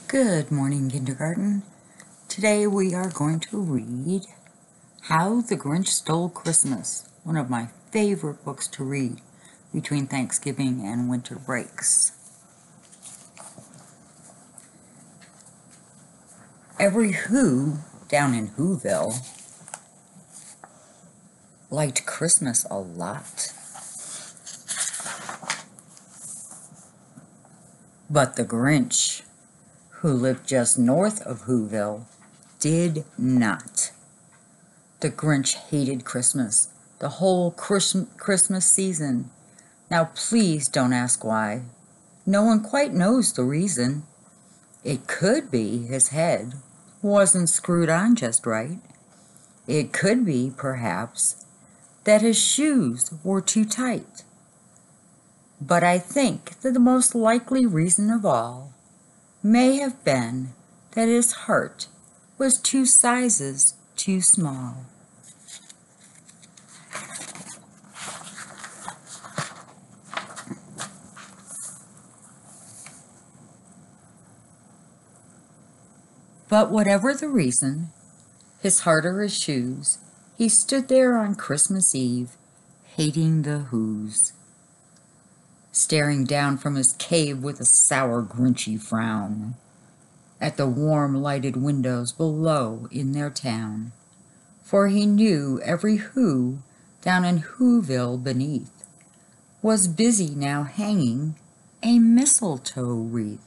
Good morning, kindergarten. Today we are going to read How the Grinch Stole Christmas, one of my favorite books to read between Thanksgiving and winter breaks. Every Who down in Whoville liked Christmas a lot. But the Grinch, who lived just north of Whoville, did not. The Grinch hated Christmas, the whole Christmas season. Now please don't ask why. No one quite knows the reason. It could be his head wasn't screwed on just right. It could be, perhaps, that his shoes were too tight. But I think that the most likely reason of all may have been that his heart was 2 sizes too small. But whatever the reason, his heart or his shoes, he stood there on Christmas Eve, hating the Whos, staring down from his cave with a sour, grinchy frown at the warm, lighted windows below in their town. For he knew every Who down in Whoville beneath was busy now hanging a mistletoe wreath.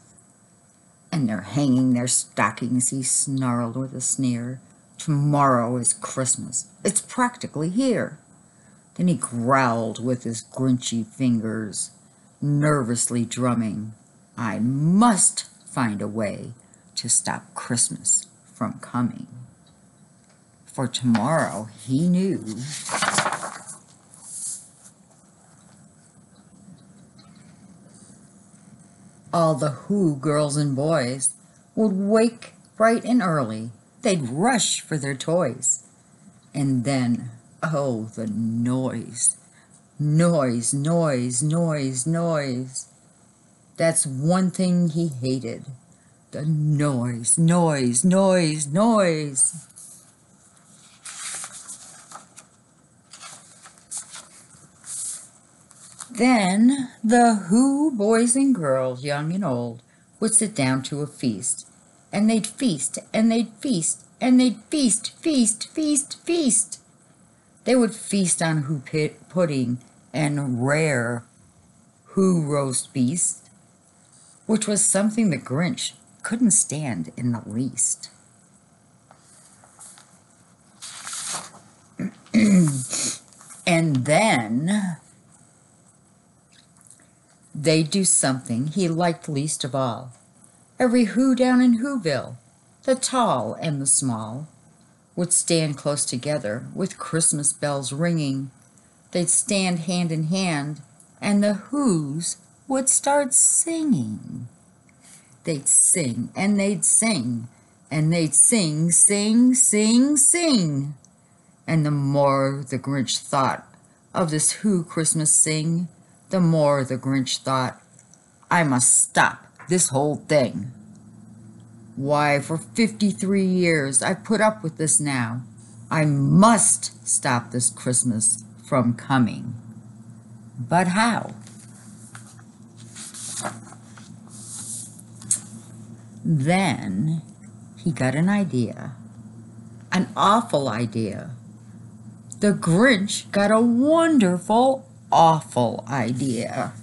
And they're hanging their stockings, he snarled with a sneer. Tomorrow is Christmas. It's practically here. Then he growled with his grinchy fingers, nervously drumming. I must find a way to stop Christmas from coming. For tomorrow, he knew, all the Who girls and boys would wake bright and early. They'd rush for their toys. And then, oh, the noise. Noise, noise, noise, noise. That's one thing he hated. The noise, noise, noise, noise. Then the Who boys and girls, young and old, would sit down to a feast. And they'd feast, and they'd feast, and they'd feast, feast, feast, feast. They would feast on Who pudding and rare Who roast beast, which was something the Grinch couldn't stand in the least. And then they'd do something he liked least of all. Every Who down in Whoville, the tall and the small, would stand close together with Christmas bells ringing. They'd stand hand in hand, and the Whos would start singing. They'd sing, and they'd sing, and they'd sing, sing, sing, sing. And the more the Grinch thought of this Who Christmas sing, the more the Grinch thought, I must stop this whole thing. Why, for 53 years I've put up with this now. I must stop this Christmas from coming. But how? Then he got an idea, an awful idea. The Grinch got a wonderful, awful idea.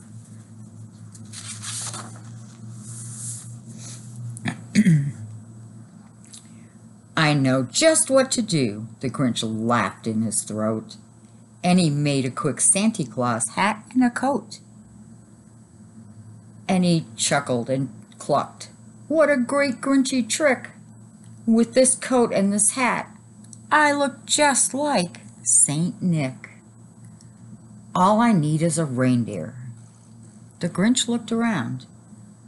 I know just what to do, the Grinch laughed in his throat, and he made a quick Santa Claus hat and a coat. And he chuckled and clucked. What a great Grinchy trick! With this coat and this hat, I look just like Saint Nick. All I need is a reindeer. The Grinch looked around,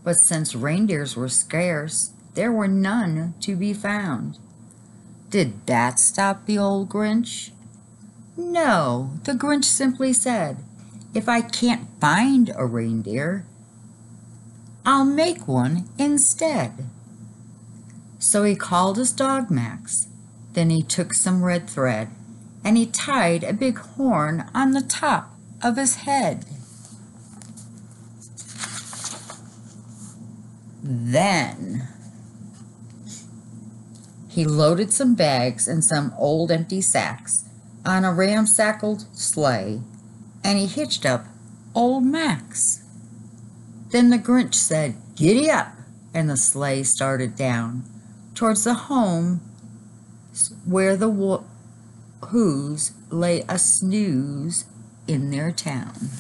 but since reindeers were scarce, there were none to be found. Did that stop the old Grinch? No, the Grinch simply said, if I can't find a reindeer, I'll make one instead. So he called his dog Max. Then he took some red thread and he tied a big horn on the top of his head. Then he loaded some bags and some old empty sacks on a ramshackle sleigh, and he hitched up old Max. Then the Grinch said, "Giddy up," and the sleigh started down towards the home where the Who's lay a snooze in their town.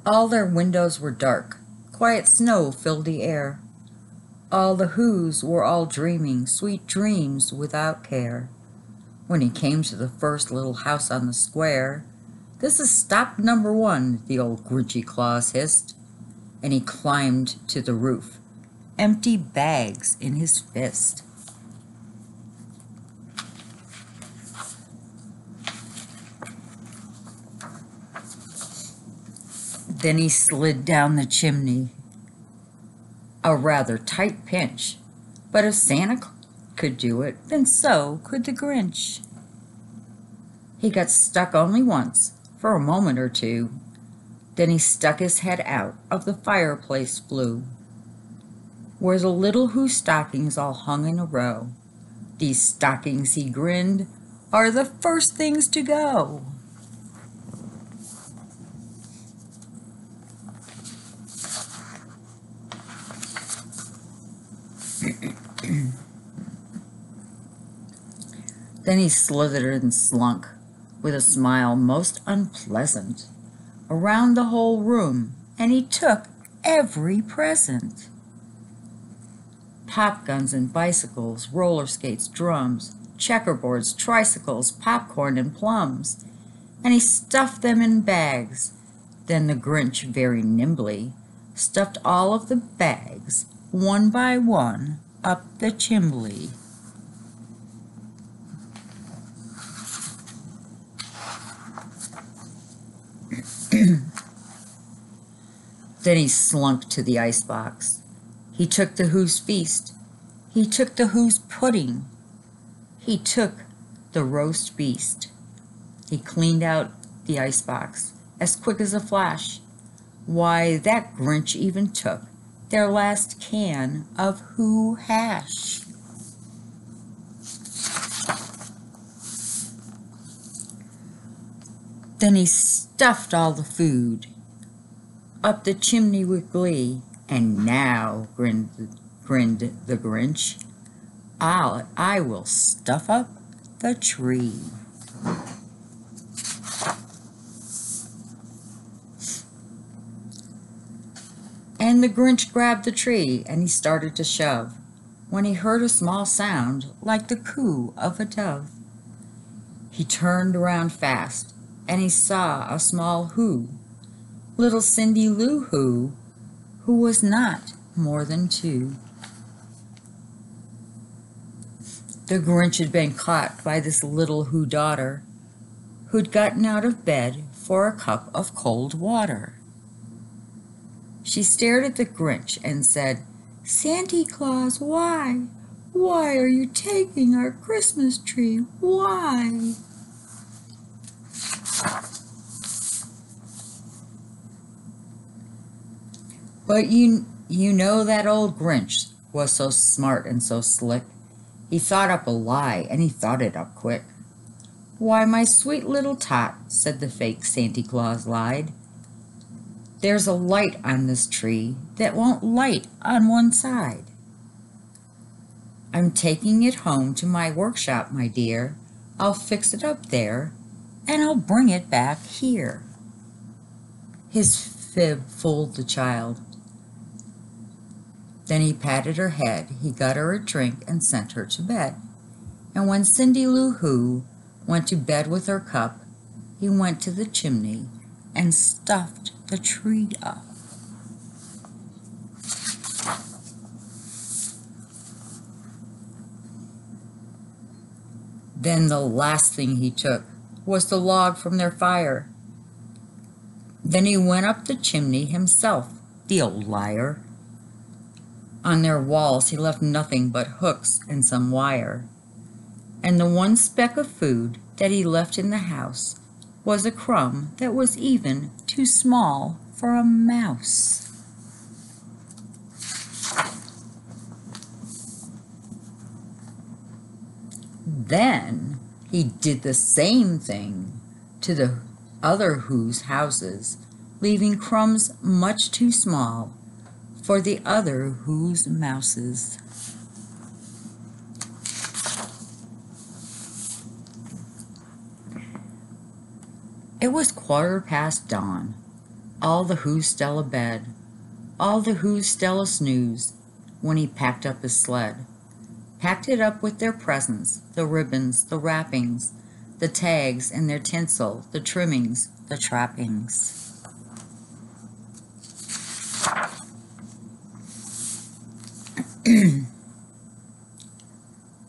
All their windows were dark. Quiet snow filled the air. All the Who's were all dreaming sweet dreams without care. When he came to the first little house on the square, "This is stop number 1, the old Grinchy Claus hissed, and he climbed to the roof, empty bags in his fist. Then he slid down the chimney, a rather tight pinch, but if Santa could do it, then so could the Grinch. He got stuck only once, for a moment or two. Then he stuck his head out of the fireplace flue, where the little Who stockings all hung in a row. "These stockings," he grinned, "are the first things to go." Then he slithered and slunk, with a smile most unpleasant, around the whole room, and he took every present. Pop guns and bicycles, roller skates, drums, checkerboards, tricycles, popcorn and plums, and he stuffed them in bags. Then the Grinch very nimbly stuffed all of the bags, one by one, up the chimbley. Then he slunk to the icebox. He took the Who's feast. He took the Who's pudding. He took the roast beast. He cleaned out the icebox as quick as a flash. Why, that Grinch even took their last can of Who hash. Then he stuffed all the food up the chimney with glee. "And now," grinned the Grinch, I will stuff up the tree." And the Grinch grabbed the tree and he started to shove, when he heard a small sound like the coo of a dove. He turned around fast and he saw a small Who, little Cindy Lou Who was not more than 2. The Grinch had been caught by this little Who daughter, who'd gotten out of bed for a cup of cold water. She stared at the Grinch and said, "Santa Claus, why? Why are you taking our Christmas tree? Why?" But you know that old Grinch was so smart and so slick. He thought up a lie, and he thought it up quick. "Why, my sweet little tot," said the fake Santa Claus lied, "there's a light on this tree that won't light on one side. I'm taking it home to my workshop, my dear. I'll fix it up there, and I'll bring it back here." His fib fooled the child. Then he patted her head, he got her a drink and sent her to bed. And when Cindy Lou Who went to bed with her cup, he went to the chimney and stuffed the tree up. Then the last thing he took was the log from their fire. Then he went up the chimney himself, the old liar. On their walls he left nothing but hooks and some wire. And the one speck of food that he left in the house was a crumb that was even too small for a mouse. Then he did the same thing to the other Who's houses, leaving crumbs much too small for the other Who's mouses. It was 1/4 dawn. All the Who's still abed, all the Who's still a snooze, when he packed up his sled. Packed it up with their presents, the ribbons, the wrappings, the tags and their tinsel, the trimmings, the trappings.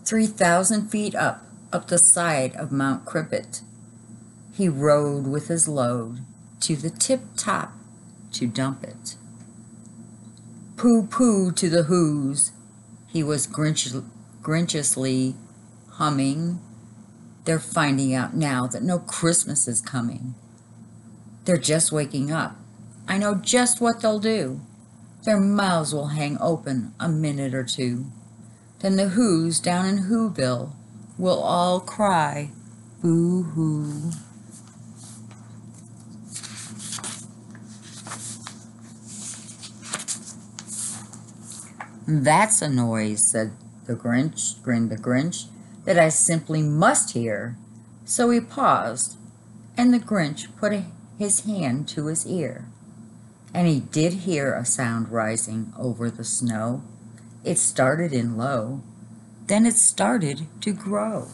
3,000 feet up the side of Mount Crippet, he rode with his load to the tip-top to dump it. Pooh-pooh to the Who's, he was grinchiously humming. They're finding out now that no Christmas is coming. They're just waking up. I know just what they'll do. Their mouths will hang open a minute or two. Then the Who's down in Whoville will all cry, boo-hoo. That's a noise, said the Grinch, grinned the Grinch, that I simply must hear. So he paused, and the Grinch put his hand to his ear. And he did hear a sound rising over the snow. It started in low, then it started to grow.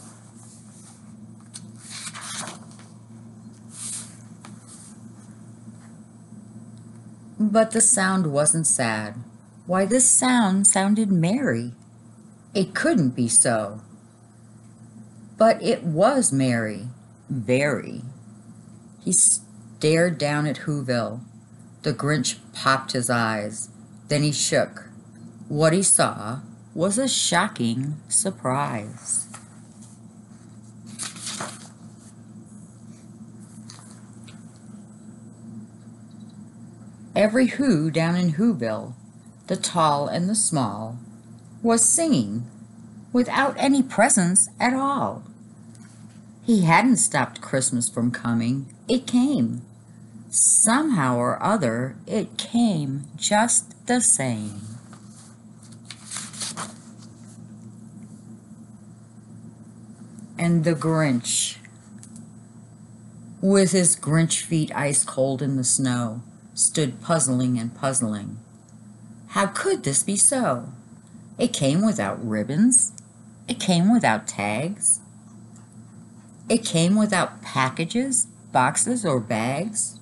But the sound wasn't sad. Why, this sound sounded merry. It couldn't be so. But it was merry, very. He stared down at Whoville. The Grinch popped his eyes. Then he shook. What he saw was a shocking surprise. Every Who down in Whoville, the tall and the small, was singing without any presents at all. He hadn't stopped Christmas from coming. It came. Somehow or other, it came just the same. And the Grinch, with his Grinch feet ice cold in the snow, stood puzzling and puzzling. How could this be so? It came without ribbons. It came without tags. It came without packages, boxes, or bags.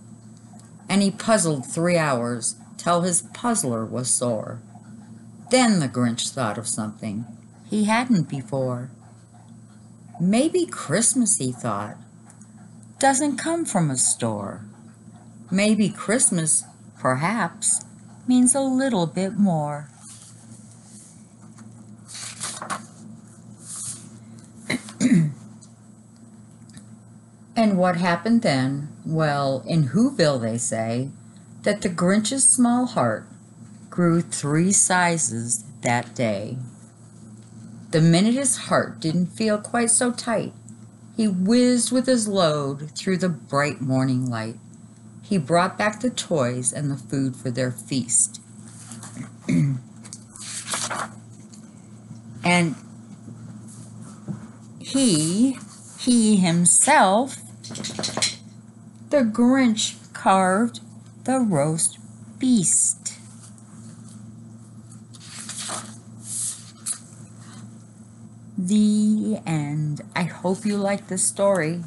And he puzzled 3 hours till his puzzler was sore. Then the Grinch thought of something he hadn't before. Maybe Christmas, he thought, doesn't come from a store. Maybe Christmas, perhaps, means a little bit more. And what happened then? Well, in Whoville they say that the Grinch's small heart grew 3 sizes that day. The minute his heart didn't feel quite so tight, he whizzed with his load through the bright morning light. He brought back the toys and the food for their feast. And he himself, the Grinch, carved the roast beast. The end. I hope you liked this story.